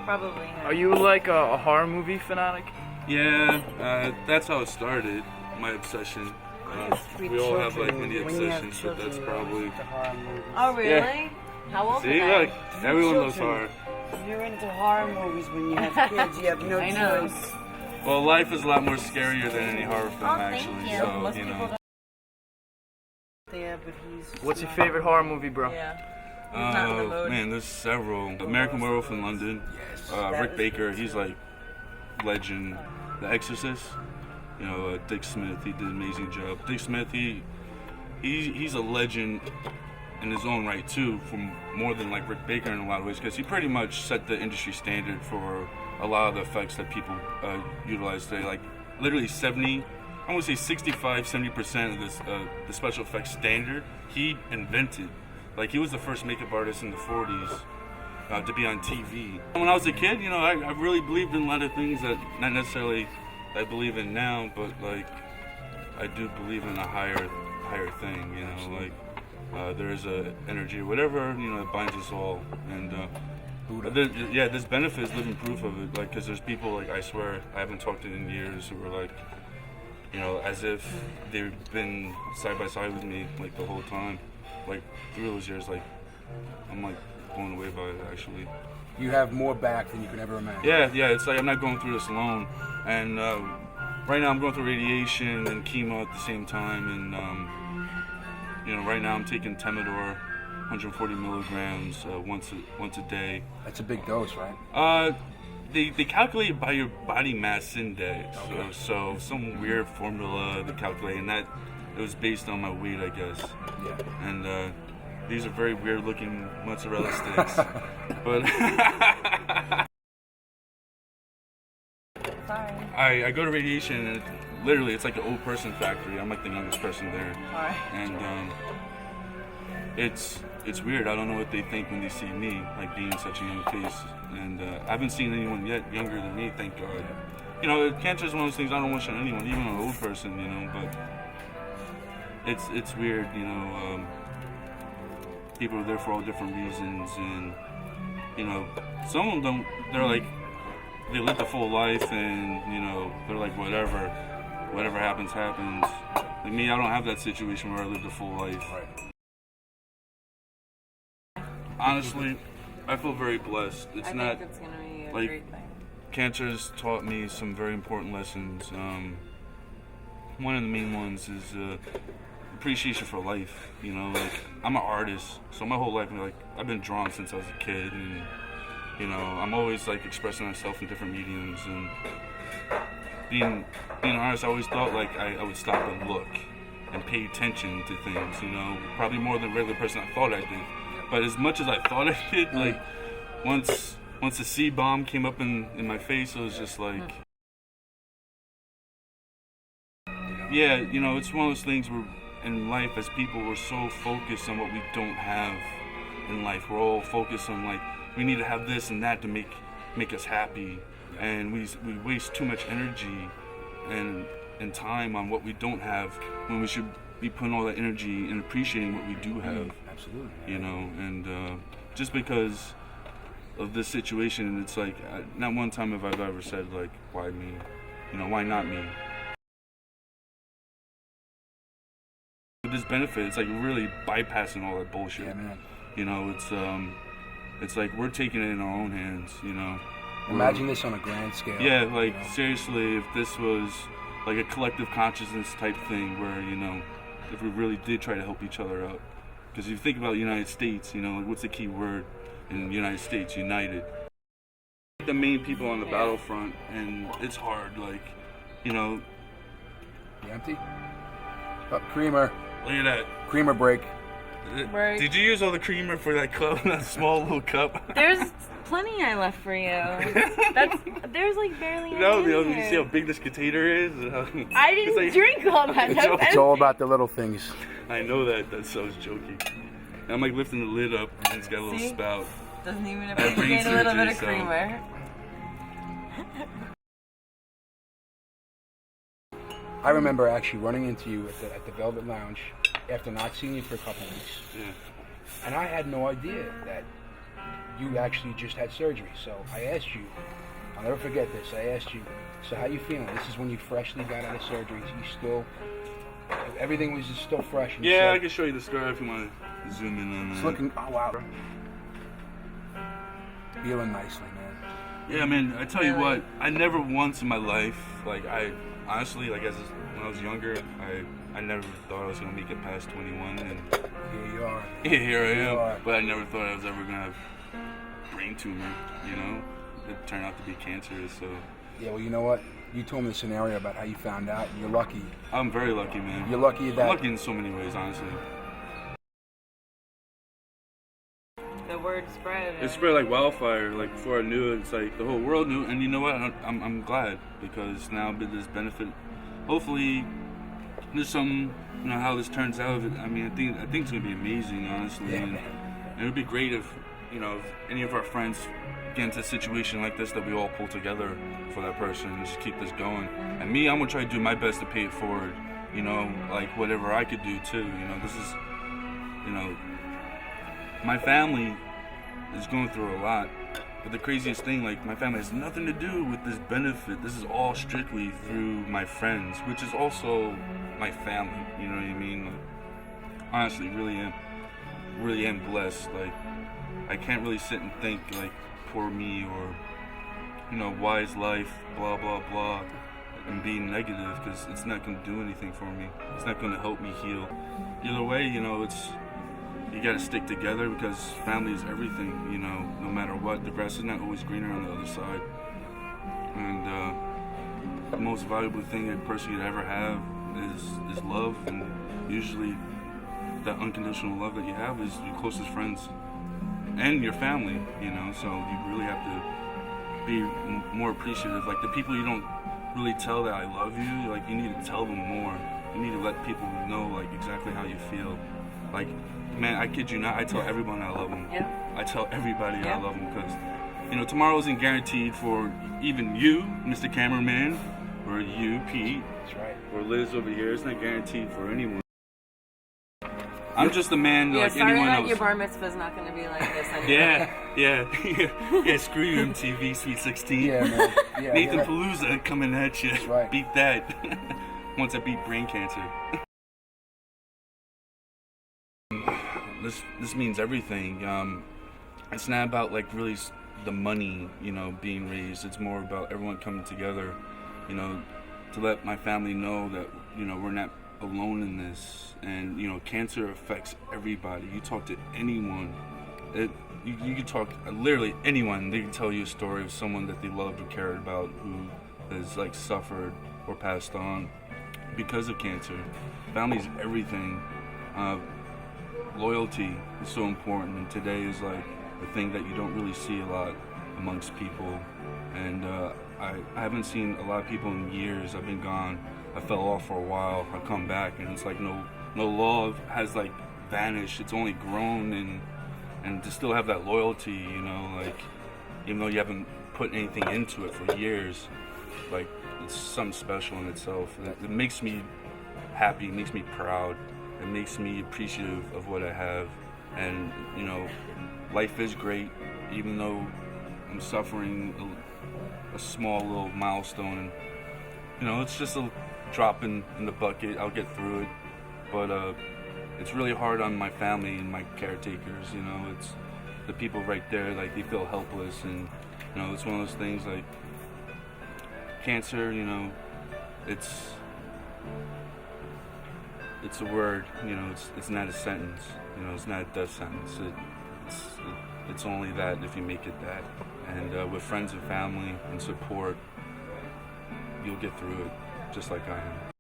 Probably not. Are you like a horror movie fanatic? Yeah, that's how it started. My obsession. We all have like many obsessions, but that's probably. Oh, really? Yeah. How old See, are look, they? everyone loves horror. You're into horror movies when you have kids. You have no I know. choice. Well, life is a lot more scarier than any horror film, Oh, thank actually. you. So Most you people know. don't. Yeah, but he's. What's your favorite horror movie, bro? Yeah. He's not in the Oh mood. man, there's several. American Werewolf in London. Rick Baker, he's like legend. The Exorcist. You know, Dick Smith, he did an amazing job. Dick Smith, he's a legend in his own right too, from more than like Rick Baker in a lot of ways, because he pretty much set the industry standard for a lot of the effects that people utilize today. Like literally 65-70% of this the special effects standard he invented. Like he was the first makeup artist in the 40s to be on TV. When I was a kid, you know, I really believed in a lot of things that not necessarily I believe in now, but like I do believe in a higher thing, you know, like there is a energy or whatever, you know, that binds us all, and there's benefits, living proof of it, like, because there's people, like, I swear I haven't talked to in years, who are like, you know, as if they've been side by side with me like the whole time, like through those years. Like I'm like blown away by it, actually. You have more back than you can ever imagine. Yeah, it's like I'm not going through this alone. And right now I'm going through radiation and chemo at the same time. And, you know, right now I'm taking Temidor, 140 milligrams once a day. That's a big dose, right? They calculate it by your body mass index. Okay. So some weird formula they calculate, and that it was based on my weight, I guess. Yeah. And these are very weird looking mozzarella sticks. But Sorry. I go to radiation, and literally it's like an old person factory. I'm like the youngest person there. Alright. And it's weird. I don't know what they think when they see me, like being such a young face. And I haven't seen anyone yet younger than me, thank God. You know, cancer is one of those things I don't wish on anyone, even an old person, you know, but it's weird, you know. People are there for all different reasons, and, you know, some of them don't, they're like, they live the full life, and, you know, they're like, whatever happens, happens. Like me, I don't have that situation where I live the full life. Honestly, I feel very blessed. It's not think it's gonna be a like great thing. cancer has taught me some very important lessons. One of the main ones is appreciation for life. You know, like I'm an artist, so my whole life, like I've been drawn since I was a kid, and you know, I'm always like expressing myself in different mediums. And being an artist, I always thought like I would stop and look and pay attention to things. You know, probably more than a regular person I thought I did. But as much as I thought I did, like once the C-bomb came up in my face, it was just like, yeah, you know, it's one of those things where in life, as people, we're so focused on what we don't have in life. We're all focused on like, we need to have this and that to make us happy, and we waste too much energy and time on what we don't have, when we should be putting all that energy and appreciating what we do have. Absolutely. You know, and just because of this situation, it's like, not one time have I ever said like, why me? You know, why not me? With this benefit, it's like really bypassing all that bullshit. Yeah, man. You know, it's like we're taking it in our own hands. You know. Imagine this on a grand scale. Yeah, like you know? seriously, if this was like a collective consciousness type thing, where, you know, if we really did try to help each other out. Because if you think about the United States, you know, like what's the key word in the United States? United. The main people on the battlefront, and it's hard, like, you know. You empty? Oh, creamer. Look at that. Creamer break. Right. Did you use all the creamer for that cup, that small little cup? There's plenty I left for you. There's like barely any No, in you there. see how big this container is? I didn't drink all that. It's all about the little things. I know that. That's, I was joking. I'm like lifting the lid up, and it's got a little See? spout. Doesn't even I have brain appreciate a little bit of surgery, so- creamer. I remember actually running into you at the Velvet Lounge after not seeing you for a couple weeks. Yeah. And I had no idea that you actually just had surgery. So I asked you, I'll never forget this. I asked you, so how you feeling? This is when you freshly got out of surgery. You still, everything was just still fresh. And you Yeah, I said, can show you the scar if you want to zoom in on that. it's looking, oh wow. Healing nicely, man. Yeah, man, I tell you Really? what, I never once in my life, like, I honestly, like, when I was younger, I never thought I was going to make it past 21, and Here you are. here I You are. am. But I never thought I was ever going to have brain tumor, you know? It turned out to be cancerous, so Yeah, well, you know what? You told me the scenario about how you found out. You're lucky. I'm very lucky, man. You're lucky I'm that. lucky in so many ways, honestly. The word spread. It spread like wildfire. Like before I knew it, it's like the whole world knew. And you know what? I'm glad because now there's benefit. Hopefully, there's some. You know how this turns out. I mean, I think it's gonna be amazing, honestly. Yeah, And man. it would be great if if any of our friends get into a situation like this, that we all pull together for that person and just keep this going. And me, I'm gonna try to do my best to pay it forward. Like whatever I could do too. This is, my family is going through a lot. But the craziest thing, like, my family has nothing to do with this benefit. This is all strictly through my friends, which is also my family. You know what I mean? Like, honestly, really am blessed. Like, I can't really sit and think, like, poor me or, why is life, blah, blah, blah, and being negative, because it's not going to do anything for me. It's not going to help me heal. Either way, you gotta stick together because family is everything, no matter what. The grass is not always greener on the other side. And the most valuable thing a person could ever have is love, and usually that unconditional love that you have is your closest friends and your family, so you really have to be more appreciative. Like the people you don't really tell that I love you, like you need to tell them more. You need to let people know like exactly how you feel. Like, man, I kid you not, I tell everyone I love them. Yeah. I tell everybody Yeah. I love them because, tomorrow isn't guaranteed for even you, Mr. Cameraman, or you, Pete, That's right. or Liz over here. It's not guaranteed for anyone. I'm just a man Yeah, like sorry anyone that else. your bar mitzvah's not going to be like this anymore. Yeah, screw you, MTV, Sweet 16. Yeah, man. Yeah, Nathan yeah. Palooza coming at you. That's right. Beat that. Once I beat brain cancer. This means everything. It's not about like really the money, being raised. It's more about everyone coming together, to let my family know that, we're not alone in this. And, cancer affects everybody. You talk to anyone, you can talk literally anyone. They can tell you a story of someone that they loved or cared about who has like suffered or passed on because of cancer. Family is everything. Loyalty is so important, and today is like the thing that you don't really see a lot amongst people. And I haven't seen a lot of people in years. I've been gone. I fell off for a while. I come back, and it's like no love has like vanished. It's only grown, and to still have that loyalty, like even though you haven't put anything into it for years, like it's something special in itself. It makes me happy. It makes me proud. It makes me appreciative of what I have. And, life is great, even though I'm suffering a small little milestone. It's just a drop in the bucket. I'll get through it. But it's really hard on my family and my caretakers. It's the people right there, like they feel helpless. And, it's one of those things like cancer, it's a word, it's not a sentence, it's not a death sentence. It's only that if you make it that. And with friends and family and support, you'll get through it just like I am.